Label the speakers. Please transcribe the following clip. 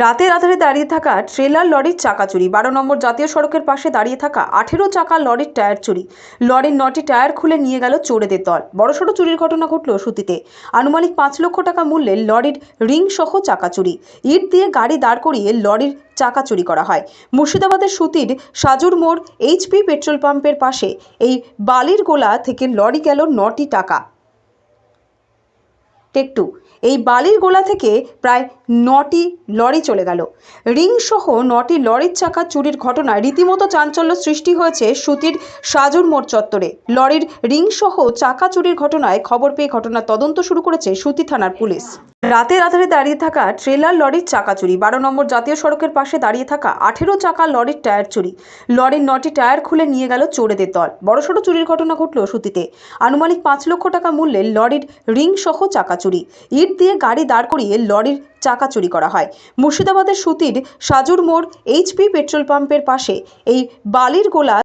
Speaker 1: রাতের আধারে দাঁড়িয়ে থাকা ট্রেলার লরির চাকা চুরি। 12 নম্বর জাতীয় সড়কের পাশে দাঁড়িয়ে থাকা 18 চাকা লরির টায়ার চুরি। লরির 9টি টায়ার খুলে নিয়ে গেল চোরেদের দল। বড়সড় চুরির ঘটনা ঘটল সুতিতে। আনুমানিক 5 লক্ষ টাকা মূল্যের লরির রিং সহ চাকা চুরি। ইট দিয়ে গাড়ি দাঁড় করিয়ে লরির চাকা চুরি করা হয়। মুর্শিদাবাদের সুতির সাজুর মোড় এইচপি পেট্রোল পাম্পের পাশে এই বালির গোলা থেকে লরি গেল 9টি টাকা। টেকটু এই বালির গোলা থেকে প্রায় 9টি লরি চলে গেল। রিং সহ 9টি লরির চাকা চুরির ঘটনায় রীতিমতো চাঞ্চল্য সৃষ্টি হয়েছে সুতির সাজুর মোড় চত্বরে। লরির রিং সহ চাকা চুরির ঘটনায় খবর পেয়ে ঘটনার তদন্ত শুরু করেছে সুতি থানার পুলিশ। রাতের আধারে দাঁড়িয়ে থাকা ট্রেলার লরির চাকা চুরি। 12 নম্বর জাতীয় সড়কের পাশে দাঁড়িয়ে থাকা 18 চাকা লরির টায়ার চুরি। লরির 9টি টায়ার খুলে নিয়ে গেল চোরেদের দল। বড়সড় চুরির ঘটনা ঘটল সুতিতে। আনুমানিক 5 লক্ষ টাকা মূল্যের লরির রিং সহ চাকা চুরি। ইট দিয়ে গাড়ি দাঁড় করিয়ে লরির চাকা চুরি করা হয়। মুর্শিদাবাদের সুতির সাজুর মোড় এইচপি পেট্রোল পাম্পের পাশে এই বালির গোলা